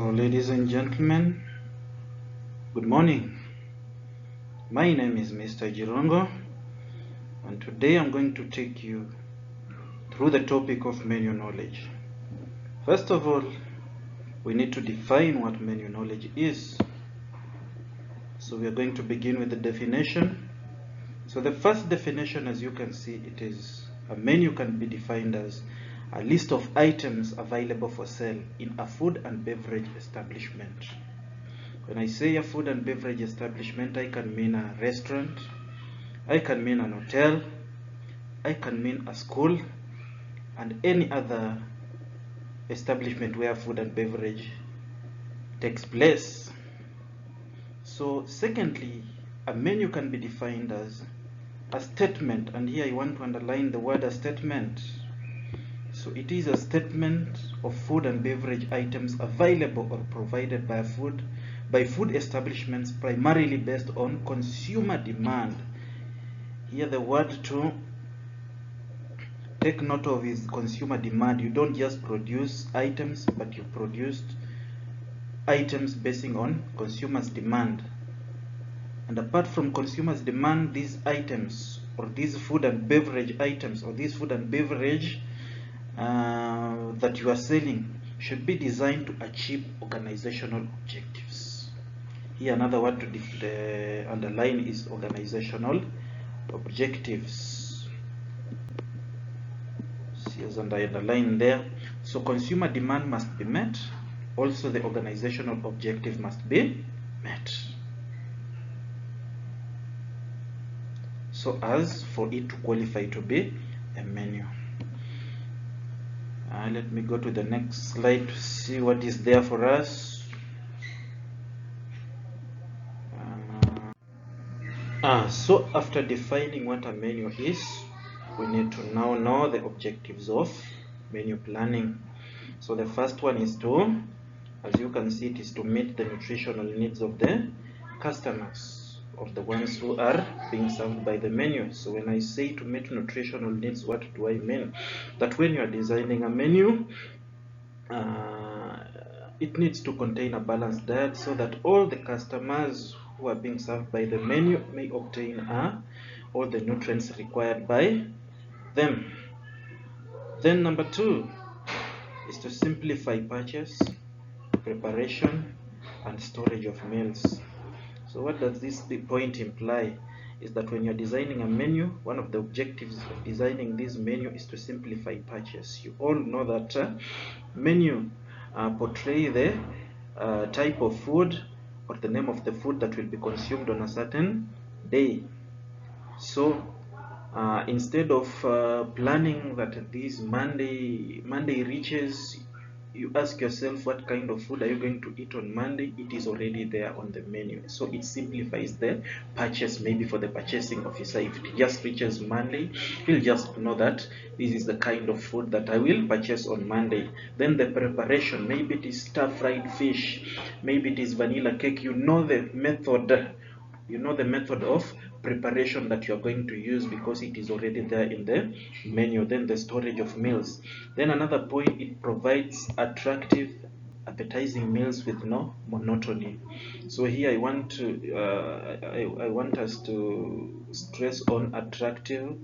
So, ladies and gentlemen, good morning. My name is Mr. Jirongo, and today I'm going to take you through the topic of menu knowledge. First of all, we need to define what menu knowledge is. So we are going to begin with the definition. So the first definition, as you can see, it is a menu can be defined as a list of items available for sale in a food and beverage establishment. When I say a food and beverage establishment, I can mean a restaurant, I can mean an hotel, I can mean a school, and any other establishment where food and beverage takes place. So secondly, a menu can be defined as a statement, and here I want to underline the word a statement. So it is a statement of food and beverage items available or provided by food establishments primarily based on consumer demand. Here the word to take note of is consumer demand. You don't just produce items, but you produced items basing on consumers' demand. And apart from consumers' demand, these items or these food and beverage items or these food and beverage that you are selling should be designed to achieve organizational objectives. Here another word to underline is organizational objectives. See, as I underline there. So consumer demand must be met. Also the organizational objective must be met. So as for it to qualify to be a menu. Let me go to the next slide to see what is there for us. So after defining what a menu is, we need to now know the objectives of menu planning. So the first one is to, as you can see, it is to meet the nutritional needs of the customers, of the ones who are being served by the menu. So when I say to meet nutritional needs, what do I mean? That when you are designing a menu, it needs to contain a balanced diet so that all the customers who are being served by the menu may obtain all the nutrients required by them. Then number 2 is to simplify purchase, preparation, and storage of meals. So what does this point imply? Is that when you're designing a menu, one of the objectives of designing this menu is to simplify purchase. You all know that menu portray the type of food or the name of the food that will be consumed on a certain day. So instead of planning that this Monday reaches, you ask yourself what kind of food are you going to eat on Monday. It is already there on the menu, so it simplifies the purchase. Maybe for the purchasing officer, if it just reaches Monday, he'll just know that this is the kind of food that I will purchase on Monday. Then the preparation, maybe it is stir-fried fish, maybe it is vanilla cake. You know the method of preparation that you are going to use because it is already there in the menu. Then the storage of meals. Then another point, it provides attractive, appetizing meals with no monotony. So here I want us to stress on attractive,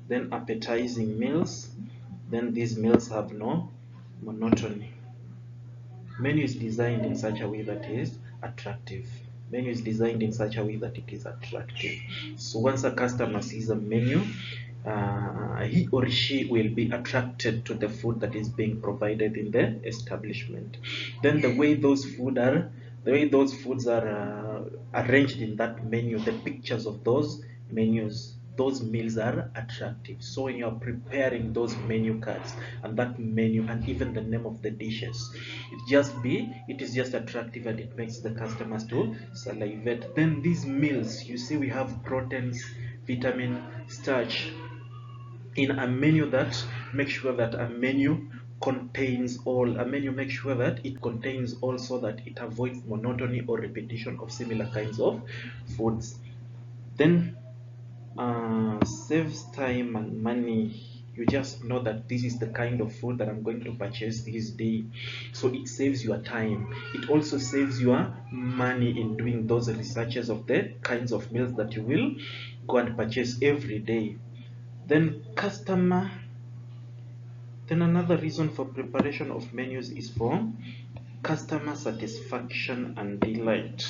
then appetizing meals. Then these meals have no monotony. Menu is designed in such a way that is attractive. Menu is designed in such a way that it is attractive. So once a customer sees a menu, he or she will be attracted to the food that is being provided in the establishment. Then the way those foods are arranged in that menu, the pictures of those menus, those meals are attractive. So when you are preparing those menu cards and that menu and even the name of the dishes, it is just attractive and it makes the customers to salivate. Then these meals, you see we have proteins, vitamin, starch in a menu. That makes sure that a menu contains all. A menu makes sure that it contains all so that it avoids monotony or repetition of similar kinds of foods. Then saves time and money You just know that this is the kind of food that I'm going to purchase this day. So it saves your time. It also saves your money in doing those researches of the kinds of meals that you will go and purchase every day. Then another reason for preparation of menus is for customer satisfaction and delight.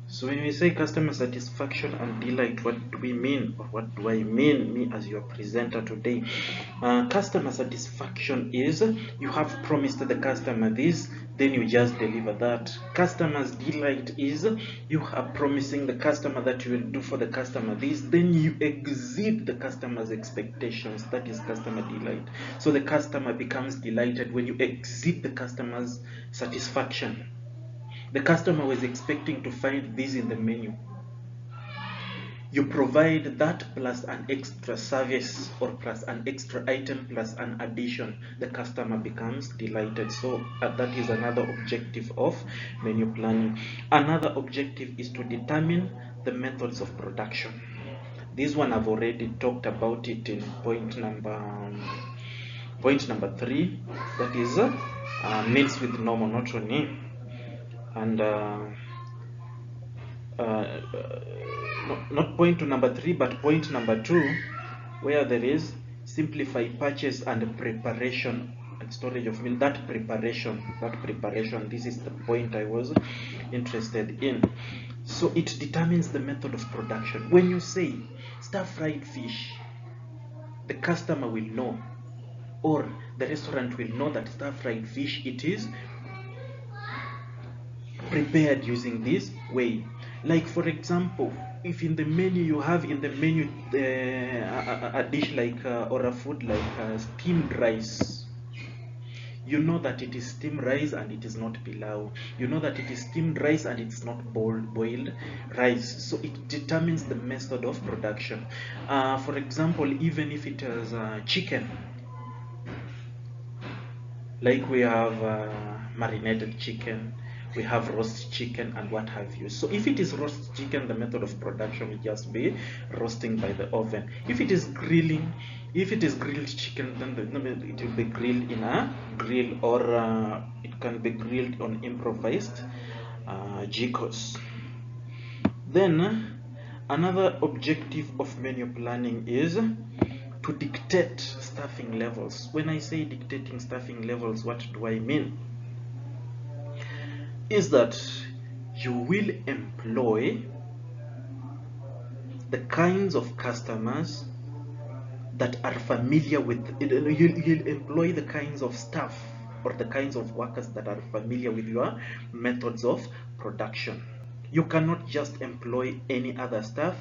So when we say customer satisfaction and delight, what do we mean, or what do I mean, me as your presenter today? Customer satisfaction is you have promised the customer this, then you just deliver that. Customer's delight is you are promising the customer that you will do for the customer this, then you exceed the customer's expectations. That is customer delight. So the customer becomes delighted when you exceed the customer's satisfaction. The customer was expecting to find this in the menu. You provide that plus an extra service, or plus an extra item plus an addition. The customer becomes delighted. So that is another objective of menu planning. Another objective is to determine the methods of production. This one I've already talked about it in point number 3. That is meals with no monotony. And not point to number 3, but point number 2, where there is simplify purchase and preparation and storage of meal. That preparation, this is the point I was interested in. So it determines the method of production. When you say stir-fried fish, the customer will know, or the restaurant will know, that stir-fried fish, it is prepared using this way. Like for example, if in the menu you have a dish like or a food like steamed rice, you know that it is steamed rice and it is not pilau. You know that it is steamed rice and it's not boiled rice. So it determines the method of production. For example, even if it is chicken, like we have marinated chicken, we have roast chicken, and what have you. So if it is roast chicken, the method of production will just be roasting by the oven. If it is grilled chicken, then it will be grilled in a grill, or it can be grilled on improvised jikos. Then another objective of menu planning is to dictate staffing levels. When I say dictating staffing levels, what do I mean? Is that you will employ the kinds of customers that are familiar with, you'll employ the kinds of staff or the kinds of workers that are familiar with your methods of production. You cannot just employ any other staff.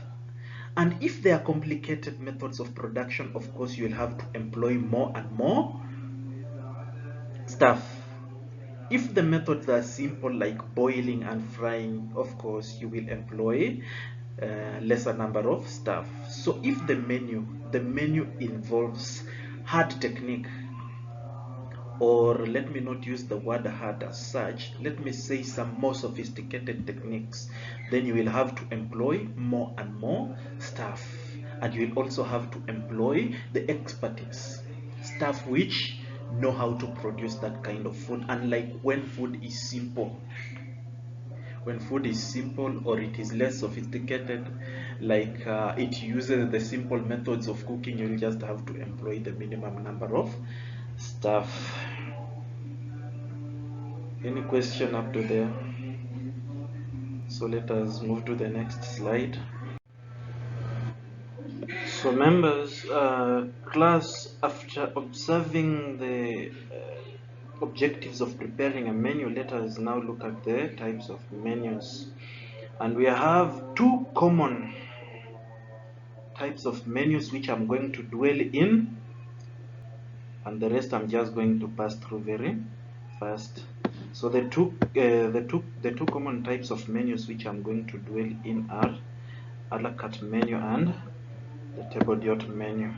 And if there are complicated methods of production, of course, you'll have to employ more and more staff. If the methods are simple, like boiling and frying, of course, you will employ lesser number of staff. So if the menu involves hard technique, or let me not use the word hard as such, let me say some more sophisticated techniques, then you will have to employ more and more staff. And you will also have to employ the expertise, staff which know how to produce that kind of food. Unlike when food is simple, or it is less sophisticated, like it uses the simple methods of cooking, you'll just have to employ the minimum number of staff. Any question up to there? So let us move to the next slide. So members, class, after observing the objectives of preparing a menu, let us now look at the types of menus. And we have two common types of menus which I'm going to dwell in, and the rest I'm just going to pass through very fast. So the two common types of menus which I'm going to dwell in are a la carte menu and the table d'hote menu.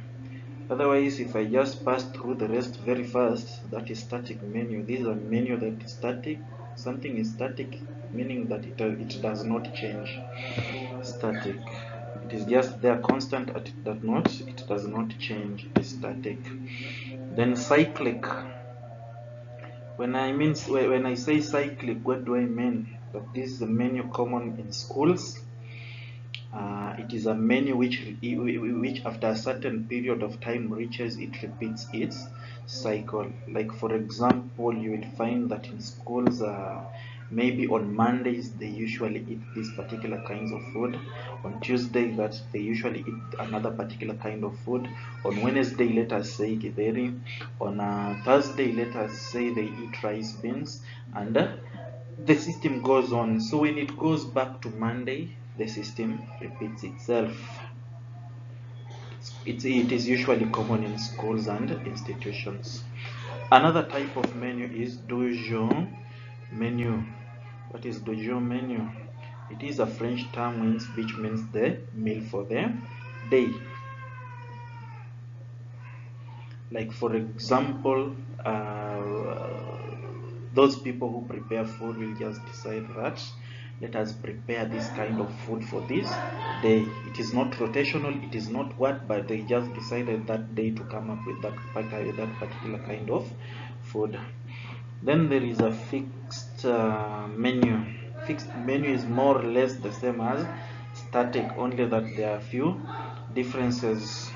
Otherwise, if I just pass through the rest very fast, that is static menu. This is a menu that is static. Something is static, meaning that it does not change. Static. It is just there constant, and it does not change. It is static. Then cyclic. When I say cyclic, what do I mean? That this is a menu common in schools. It is a menu which after a certain period of time it repeats its cycle. Like for example, you will find that in schools, maybe on Mondays they usually eat these particular kinds of food. On Tuesday that they usually eat another particular kind of food. On Wednesday, let us say githeri. On Thursday, let us say they eat rice beans, and the system goes on. So when it goes back to Monday, the system repeats itself. It is usually common in schools and institutions. Another type of menu is du jour menu. What is du jour menu? It is a French term which means the meal for the day. Like for example, those people who prepare food will just decide that let us prepare this kind of food for this day. It is not rotational, it is not what, but they just decided that day to come up with that particular kind of food. Then there is a fixed menu. Fixed menu is more or less the same as static, only that there are a few differences.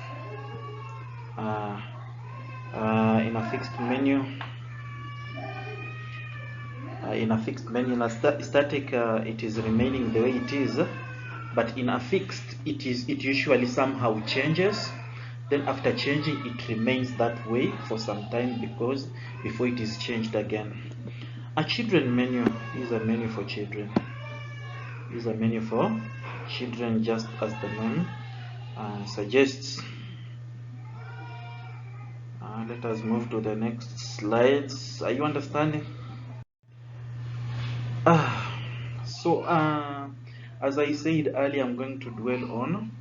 In a fixed menu, in a static, it is remaining the way it is, but in a fixed, it usually somehow changes. Then after changing, it remains that way for some time before it is changed again. A children menu is a menu for children. Is a menu for children, just as the name suggests. Let us move to the next slides. Are you understanding? So as I said earlier, I'm going to dwell on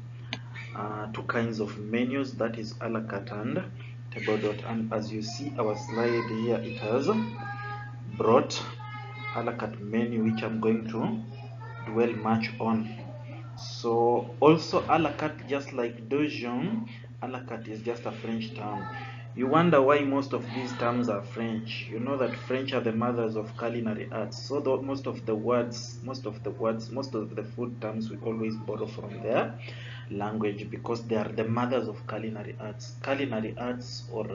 two kinds of menus, that is a la carte and table d'hote. And as you see our slide here, it has brought a la carte menu, which I'm going to dwell much on. So also a la carte, just like du jour, a la carte is just a French term. You wonder why most of these terms are French. You know that French are the mothers of culinary arts. So most of the food terms we always borrow from their language, because they are the mothers of culinary arts. Culinary arts, or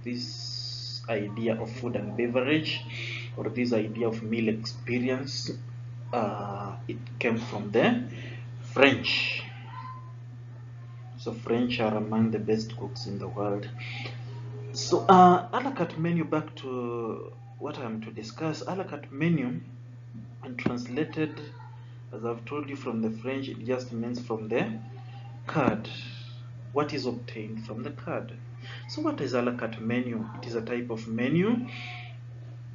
this idea of food and beverage, or this idea of meal experience, it came from the French. So French are among the best cooks in the world. So a la carte menu, back to what I'm to discuss. A la carte menu, and translated, as I've told you, from the French, it just means from the card. What is obtained from the card? So what is a la carte menu? It is a type of menu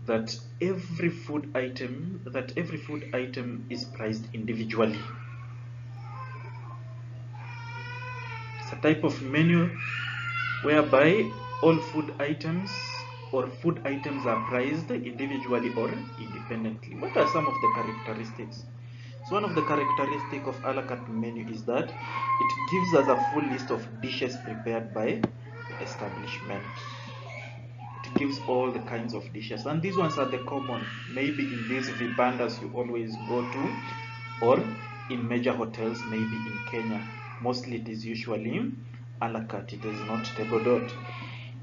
that every food item is priced individually. It's a type of menu whereby all food items are priced individually or independently. What are some of the characteristics? So one of the characteristics of a la carte menu is that it gives us a full list of dishes prepared by the establishment. It gives all the kinds of dishes, and these ones are the common, maybe in these vibandas you always go to, or in major hotels, maybe in Kenya. Mostly it is usually a la carte, it is not table d'hote.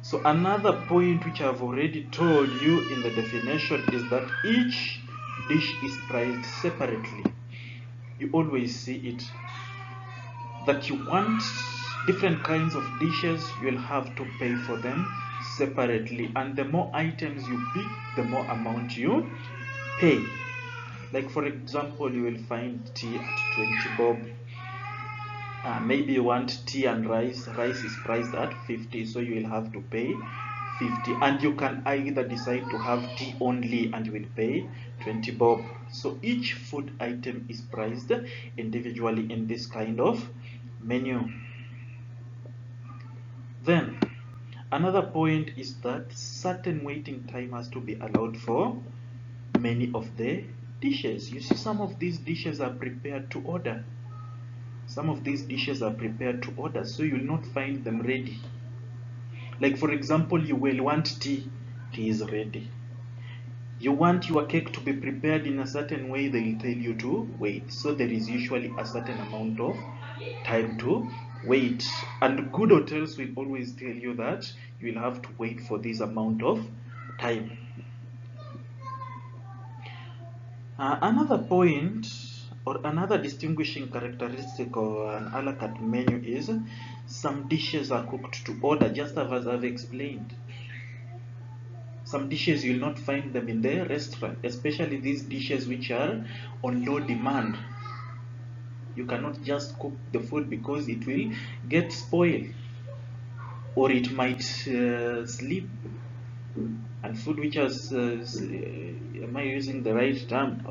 So another point which I've already told you in the definition is that each dish is priced separately. You always see it, that you want different kinds of dishes, you'll have to pay for them separately, and the more items you pick, the more amount you pay. Like for example, you will find tea at 20 bob. Maybe you want tea and rice is priced at 50, so you will have to pay 50, and you can either decide to have tea only and you will pay 20 bob. So each food item is priced individually in this kind of menu. Then another point is that certain waiting time has to be allowed for many of the dishes. You see, some of these dishes are prepared to order. Some of these dishes are prepared to order, so you will not find them ready. Like for example, you will want tea is ready. You want your cake to be prepared in a certain way, they will tell you to wait. So there is usually a certain amount of time to wait. And good hotels will always tell you that you will have to wait for this amount of time. Another point or another distinguishing characteristic of an a la carte menu is some dishes are cooked to order, just as I've explained. Some dishes you will not find them in the restaurant, especially these dishes which are on low demand. You cannot just cook the food because it will get spoiled or it might sleep. And food which has, am I using the right term?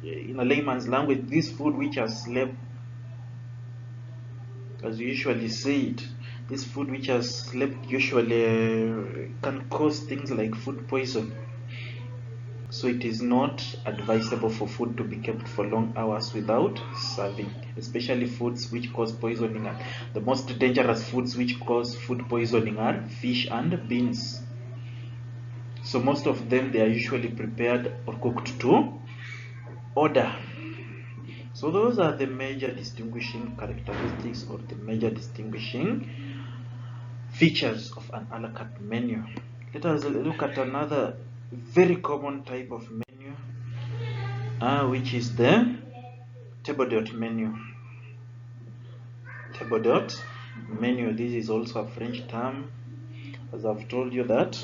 In a layman's language, this food which has slept, as we usually say it, this food which has slept usually can cause things like food poison. So it is not advisable for food to be kept for long hours without serving, especially foods which cause poisoning. The most dangerous foods which cause food poisoning are fish and beans. So most of them, they are usually prepared or cooked to order. So those are the major distinguishing characteristics or the major distinguishing features of an a la carte menu. Let us look at another very common type of menu, which is the table d'hôte menu. Table d'hôte menu, this is also a French term, as I've told you that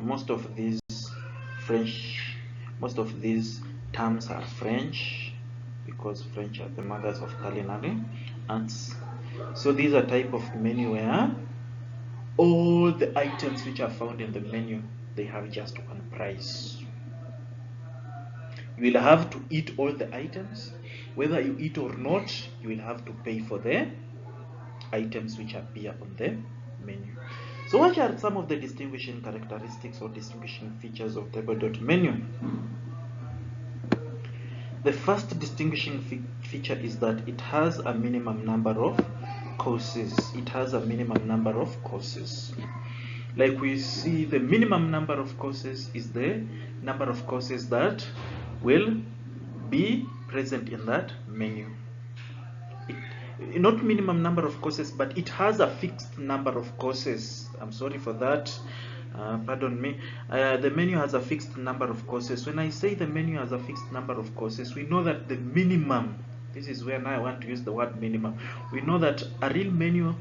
most of these terms are French, because French are the mothers of culinary arts. So these are type of menu where all the items which are found in the menu, they have just one price. You will have to eat all the items. Whether you eat or not, you will have to pay for the items which appear on the menu. So what are some of the distinguishing characteristics or distinguishing features of table d'hôte menu? The first distinguishing feature is that it has a minimum number of courses. It has a minimum number of courses. Like we see, the minimum number of courses is the number of courses that will be present in that menu. Not minimum number of courses, but it has a fixed number of courses. I'm sorry for that. Pardon me. The menu has a fixed number of courses. When I say the menu has a fixed number of courses, we know that the minimum, this is where now I want to use the word minimum. We know that a real menu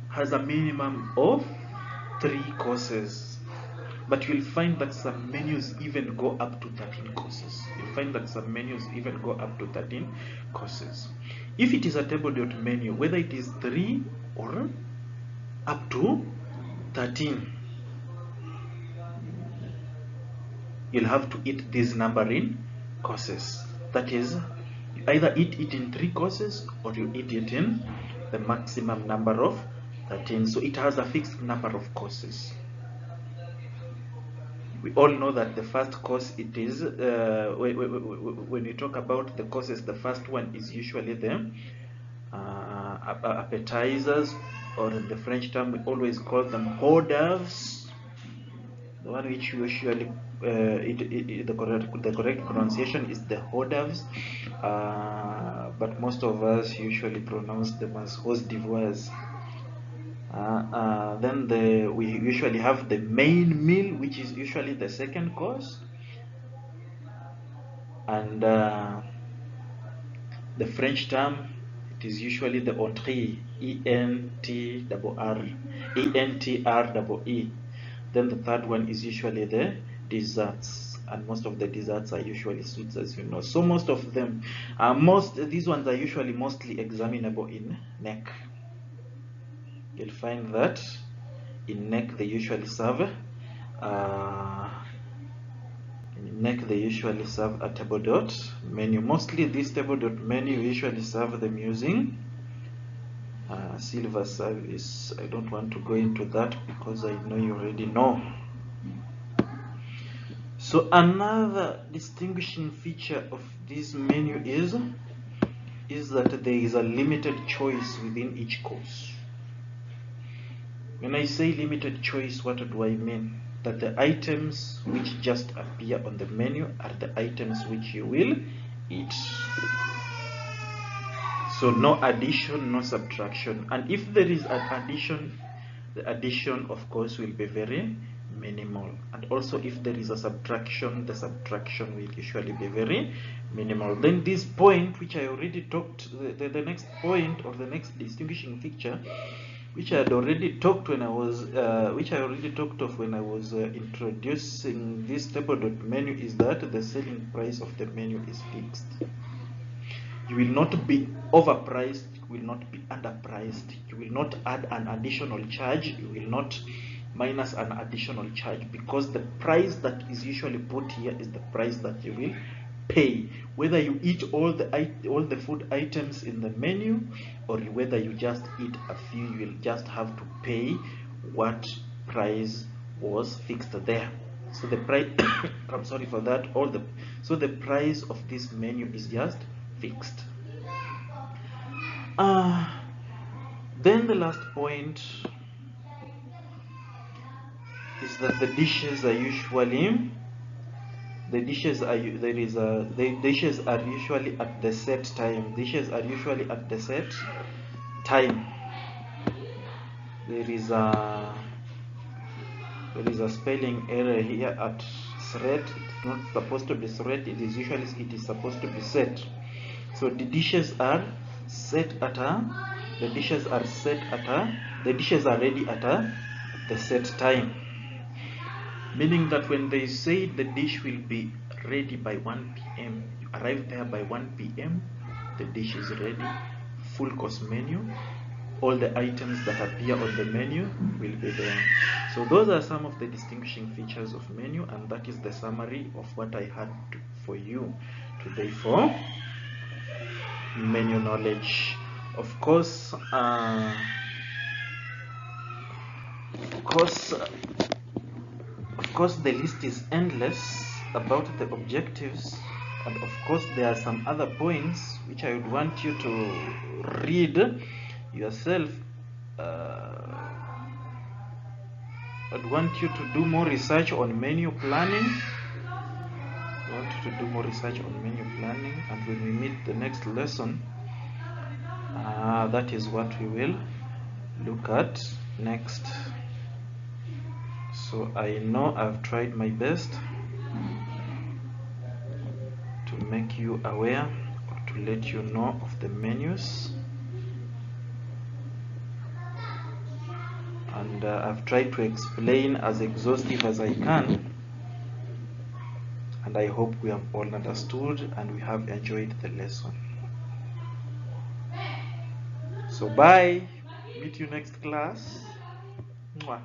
has a minimum of 3 courses. But you'll find that some menus even go up to 13 courses. You'll find that some menus even go up to 13 courses. If it is a table d'hôte menu, whether it is 3 or up to 13, you'll have to eat this number in courses. That is, you either eat it in 3 courses or you eat it in the maximum number of 13. So it has a fixed number of courses. We all know that the first course, it is when we talk about the courses, the first one is usually the appetizers, or in the French term we always call them hors d'oeuvres. The one which usually the correct pronunciation is the hors d'oeuvres, but most of us usually pronounce them as hors d'oeuvres. Then we usually have the main meal, which is usually the second course, and the French term, it is usually the entrée, E-N-T-R-E-E. Then the third one is usually the desserts, and most of the desserts are usually sweets, as you know. So most of them, these ones are usually mostly examinable in NEC. You'll find that in NEC they usually serve a table d'hôte menu. Mostly this table d'hôte menu usually serve them using silver service. I don't want to go into that because I know you already know. So another distinguishing feature of this menu is is that there is a limited choice within each course. When I say limited choice, what do I mean? That the items which just appear on the menu are the items which you will eat. So no addition, no subtraction. And if there is an addition, the addition of course will be very minimal. And also if there is a subtraction, the subtraction will usually be very minimal. Then this point which I already talked, the next point or the next distinguishing feature, which I had already talked when I was introducing this table.menu, is that the selling price of the menu is fixed. You will not be overpriced, you will not be underpriced, you will not add an additional charge, you will not minus an additional charge, because the price that is usually put here is the price that you will pay, whether you eat all the food items in the menu or whether you just eat a few. You will just have to pay what price was fixed there. So the price I'm sorry for that, so the price of this menu is just fixed. Then the last point is that the dishes are usually are usually at the set time. Dishes are usually at the set time. There is a spelling error here at thread. It's not supposed to be thread, it is supposed to be set. So the dishes are set at the dishes are ready at the set time, meaning that when they say the dish will be ready by 1 p.m., you arrive there by 1 p.m., the dish is ready, full course menu, all the items that appear on the menu will be there. So those are some of the distinguishing features of menu, and that is the summary of what I had for you today for menu knowledge. Of course, the list is endless about the objectives, and of course there are some other points which I would want you to read yourself. I'd want you to do more research on menu planning. And when we meet the next lesson, that is what we will look at next. So I know I've tried my best to make you aware or to let you know of the menus, and I've tried to explain as exhaustive as I can, and I hope we have all understood and we have enjoyed the lesson. So bye, meet you next class. Mwah.